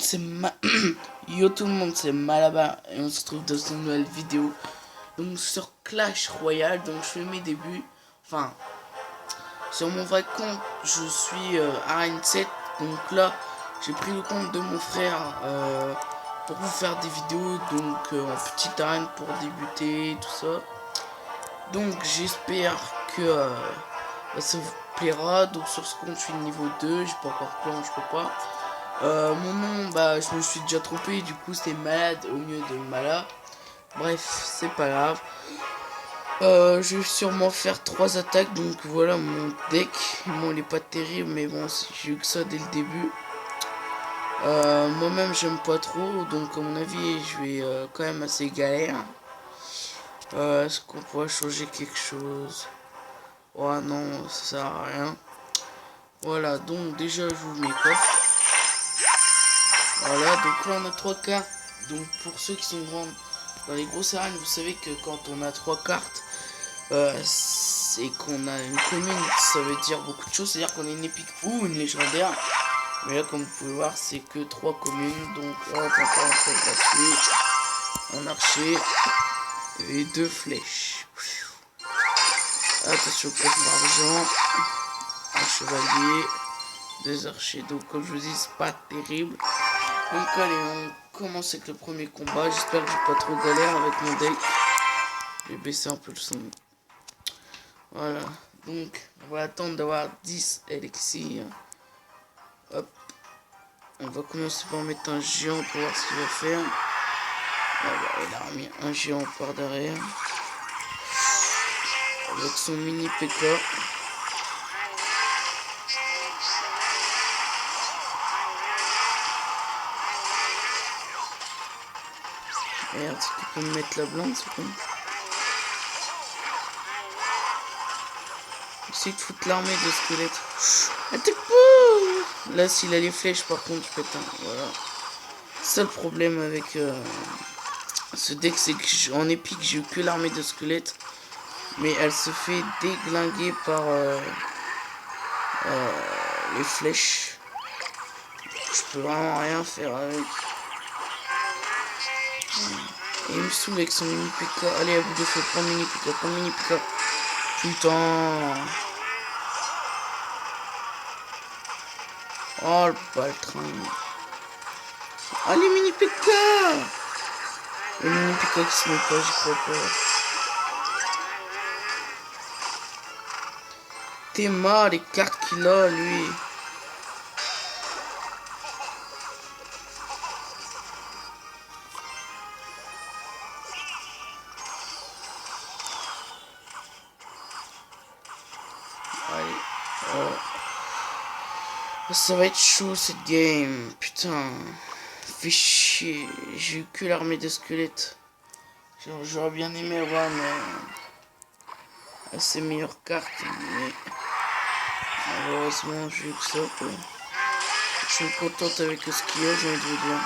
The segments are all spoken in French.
c'est Yo tout le monde, c'est Malaba et on se retrouve dans une nouvelle vidéo. Donc sur Clash Royale, donc je fais mes débuts. Enfin, sur mon vrai compte, je suis Arène 7. Donc là, j'ai pris le compte de mon frère pour vous faire des vidéos. Donc en petite arène pour débuter, tout ça. Donc j'espère que ça vous plaira. Donc sur ce compte, je suis niveau 2. J'ai pas encore plan, je peux pas. Mon nom, je me suis déjà trompé, du coup c'est malade au mieux de malade. Bref, c'est pas grave. Je vais sûrement faire 3 attaques, donc voilà mon deck. Bon, il est pas terrible, mais bon, j'ai eu que ça dès le début. Moi-même, j'aime pas trop, donc à mon avis, je vais quand même assez galère. Est-ce qu'on pourrait changer quelque chose? Oh non, ça sert à rien. Voilà, donc déjà, je vous mets quoi. Voilà, donc là on a 3 cartes. Donc pour ceux qui sont dans les grosses arènes, vous savez que quand on a 3 cartes, c'est qu'on a une commune, ça veut dire beaucoup de choses. C'est-à-dire qu'on a une épique ou une légendaire. Mais là, comme vous pouvez voir, c'est que 3 communes. Donc là, on prend un gratuit, un archer et 2 flèches. Attention au coffre d'argent, un chevalier, 2 archers. Donc comme je vous dis, c'est pas terrible. Donc allez, on commence avec le premier combat. J'espère que j'ai pas trop galère avec mon deck. Je vais baisser un peu le son. Voilà. Donc on va attendre d'avoir 10 élixirs. Hop. On va commencer par mettre un géant pour voir ce qu'il va faire. Voilà, il a remis un géant par derrière. Avec son mini PK. Merde, tu peux me mettre la blinde, c'est bon. Essaye de foutre l'armée de squelettes. Attaque pas. Là, s'il a les flèches, par contre, je pète un. Voilà. C'est ça le problème avec ce deck, c'est que en épique, j'ai eu que l'armée de squelettes. Mais elle se fait déglinguer par les flèches. Je peux vraiment rien faire avec. Et il me saoule avec son mini PK. Allez, à bout de feu, prends le mini PK, prends le mini PK. Putain. Oh le baltrin. Allez, mini PK. Le mini PK qui se met pas, j'y crois pas. T'es marre les cartes qu'il a, lui. Allez. Ça va être chaud cette game. Putain. Fait chier. J'ai eu que l'armée de squelettes. J'aurais bien aimé avoir assez meilleures cartes. Mais malheureusement, j'ai eu que ça. Quoi. Je suis contente avec ce qu'il y a, j'ai envie de vous dire.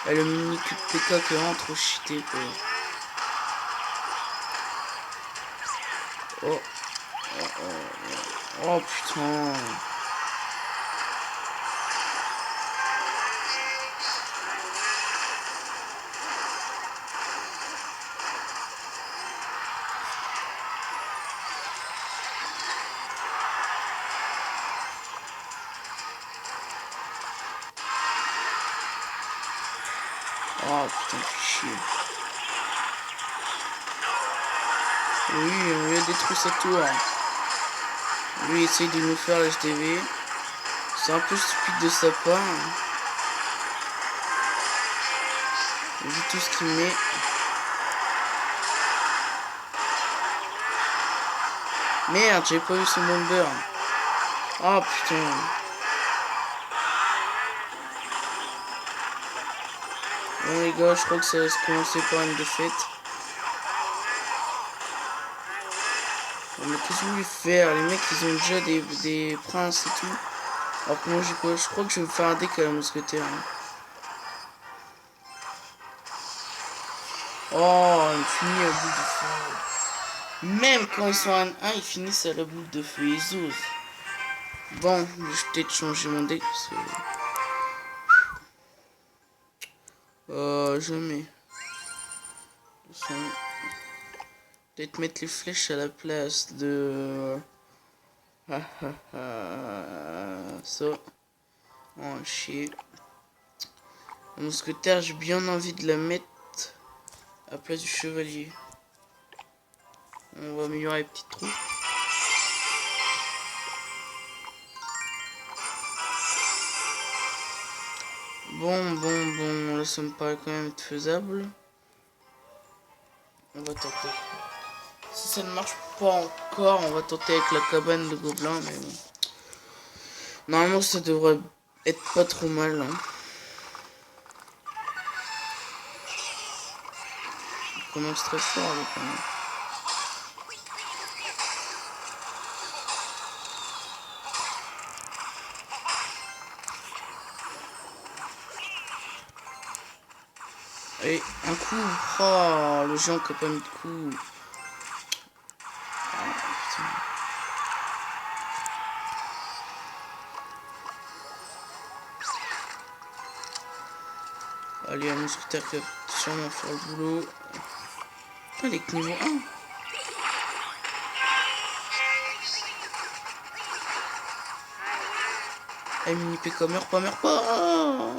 Et le mini cube PK qui est vraiment trop cheaté. Quoi. Oh. Oh putain. Oh putain, chier. Oui, on lui a détruit sa tour. Lui il essaye de nous faire l'HDV. C'est un peu stupide de sa part. Vu tout ce qu'il met. Merde, j'ai pas vu son bomber. Oh putain. Bon les gars, je crois que ça va se commencer par une défaite. Mais qu'est-ce que vous voulez faire? Les mecs ils ont déjà des princes et tout. Alors que moi j'ai quoi? Je crois que je vais me faire un deck à la mousquetaire. Oh, il finit à bout de feu. Même quand ils sont en 1, ils finissent à la boule de feu. Ils osent. Bon, je vais peut-être changer mon deck parce que Jamais. Peut-être mettre les flèches à la place de... Ça. Oh, chier. Mon mousquetaire, j'ai bien envie de la mettre à la place du chevalier. On va améliorer les petits trous. Bon, là ça me paraît quand même être faisable. On va tenter. Si ça ne marche pas encore, on va tenter avec la cabane de gobelins, mais bon. Normalement ça devrait être pas trop mal. Hein. Il commence très fort là, quand même. Et un coup. Oh, le géant qui a pas mis de coup. Oh, putain. Allez, un mousquetaire qui va sûrement faire le boulot. Putain, il est que niveau 1. Allez, mini PK, meurs pas. Oh,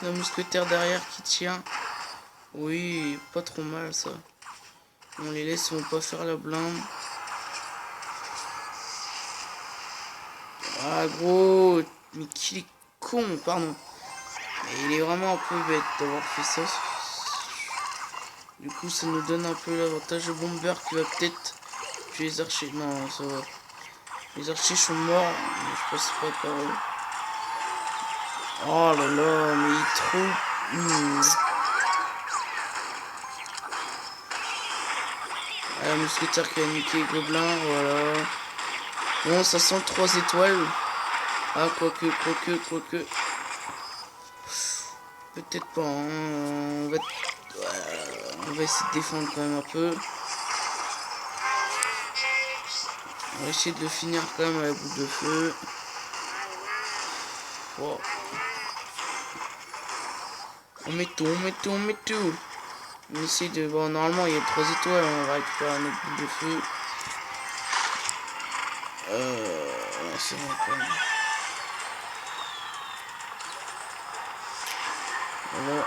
le mousquetaire derrière qui tient. Oui, pas trop mal ça. On les laisse, ils vont pas faire la blinde. Ah gros, mais qu'il est con, pardon. Mais il est vraiment un peu bête d'avoir fait ça. Du coup, ça nous donne un peu l'avantage de Bomber qui va peut-être tuer les archers. Non, ça va. Les archers sont morts, mais je passe pas par eux. Oh là là, mais il est trop... Ah, le mousquetaire qui a niqué les gobelins, voilà. Bon, ça sent 3 étoiles. Ah, quoique. Peut-être pas, hein. On va essayer de défendre quand même un peu. On va essayer de le finir quand même à la boule de feu. Wow. On met tout. On essaie de... Bon, normalement, il y a 3 étoiles. On va récupérer notre boule de feu. C'est bon quand même. Voilà.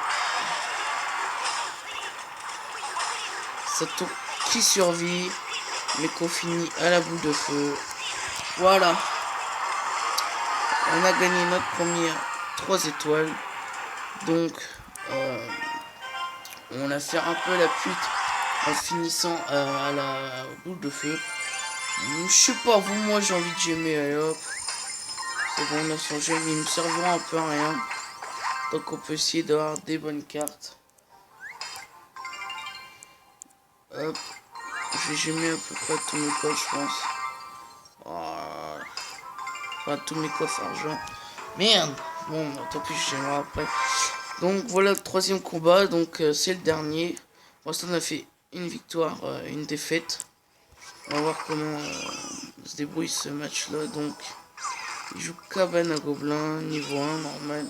Sato qui survit, mais qu'on finit à la boule de feu. Voilà. On a gagné notre première 3 étoiles. Donc, on a fait un peu la pute en finissant à la boule de feu. Je sais pas, vous, moi j'ai envie de gemmer, allez hop. C'est bon, on a son gemme, il me servira un peu à rien. Donc on peut essayer d'avoir des bonnes cartes. Hop. J'ai gemmer à peu près tous mes coffres, je pense. Oh. Enfin, tous mes coffres argent. Merde. Bon, bah, tant pis, je gemmerai après. Donc voilà le 3e combat, donc c'est le dernier. Pour l'instant on a fait une victoire, une défaite. On va voir comment se débrouille ce match là. Donc il joue cabane à gobelins, niveau 1 normal.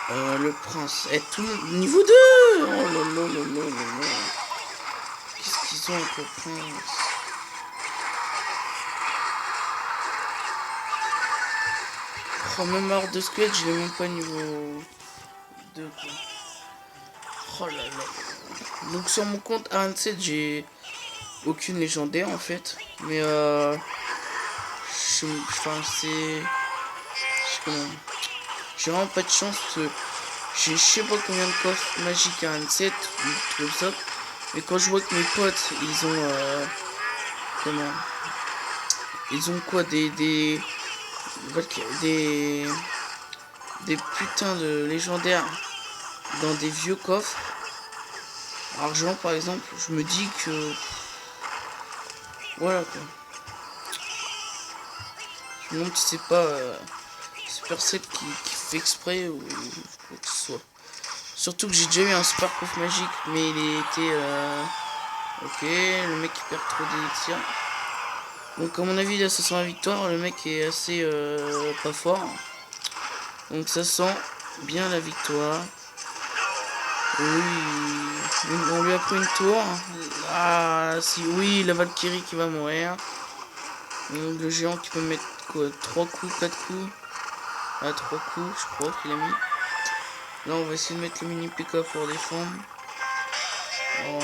Le prince est tout niveau 2. Oh là. Qu'est-ce qu'ils ont avec le prince? Oh, même hors de squelette, je l'ai même pas niveau 2 quoi. Oh là là. Donc sur mon compte A27 j'ai aucune légendaire en fait. Mais enfin c'est... J'ai vraiment pas de chance parce que j'ai je sais pas combien de coffres magiques à 27 ou tout ça. Mais quand je vois que mes potes ils ont comment? Ils ont quoi des putains de légendaires dans des vieux coffres argent par exemple, je me dis que voilà quoi. Je me demande si c'est pas Supercell qui fait exprès ou quoi que ce soit. Surtout que j'ai déjà eu un super coffre magique, mais il était ok, le mec il perd trop d'élixir. Donc à mon avis là ça sent la victoire, le mec est assez pas fort. Donc ça sent bien la victoire. Oui, on lui a pris une tour. Ah, si, oui, la Valkyrie qui va mourir. Donc, le géant qui peut mettre quoi, 3 coups, 4 coups. Ah, 3 coups, je crois qu'il a mis. Là, on va essayer de mettre le mini PK pour défendre. Oh,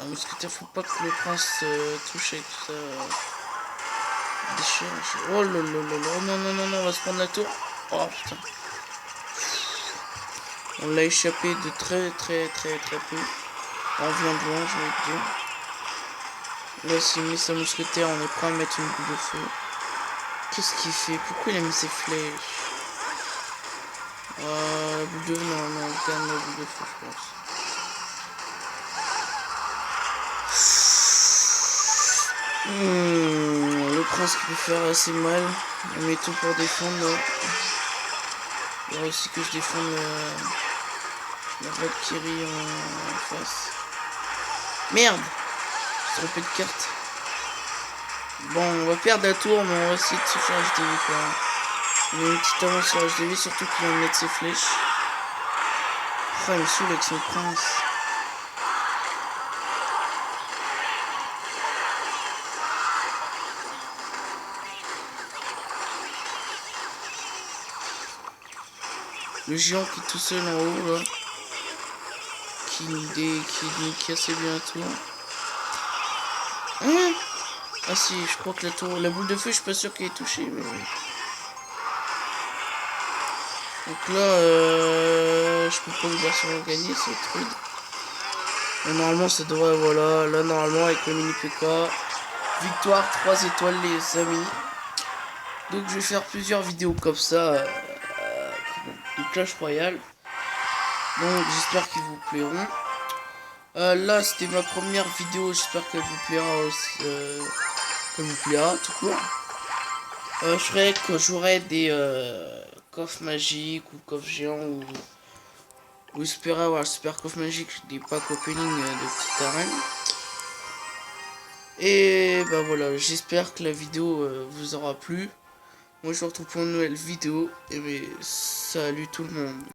un mousquetaire, faut pas que le prince touche avec ça. Décharge. Oh là là là là, non, non, non, non, on va se prendre la tour. Oh putain. On l'a échappé de très peu. On vient de loin, je vais te dire. Là, s'il met sa mousquetaire, on est prêt à mettre une boule de feu. Qu'est-ce qu'il fait? Pourquoi il a mis ses flèches? La boule de feu, non, non, on gagne la boule de feu, je pense. Le prince qui peut faire assez mal. On met tout pour défendre. Là. Il faudra aussi que je défende la Valkyrie en face. Merde! J'ai trompé de carte. Bon, on va perdre la tour, mais on va essayer de se faire HDV quand même. Il a une petite avance sur HDV, surtout qu'il va mettre ses flèches. Oh, il me saoule avec son prince. Le géant qui est tout seul en haut, là. Qui casse bien la tour. Ah si, je crois que la boule de feu, je suis pas sûr qu'elle est touchée, mais oui. Donc là, je peux pas vous dire si on va gagner, c'est rude. Mais normalement, ça devrait, voilà, là, normalement, avec le mini PK, victoire 3 étoiles, les amis. Donc, je vais faire plusieurs vidéos comme ça, de Clash Royale. Donc, j'espère qu'ils vous plairont. Là, c'était ma première vidéo, j'espère qu'elle vous plaira aussi, qu'elle vous plaira, tout court. Je ferai que j'aurai des coffres magiques ou coffres géants ou espérer avoir le super coffre magique des packs opening de petites arènes. Et bah voilà, j'espère que la vidéo vous aura plu. Moi je vous retrouve pour une nouvelle vidéo. Et mais salut tout le monde.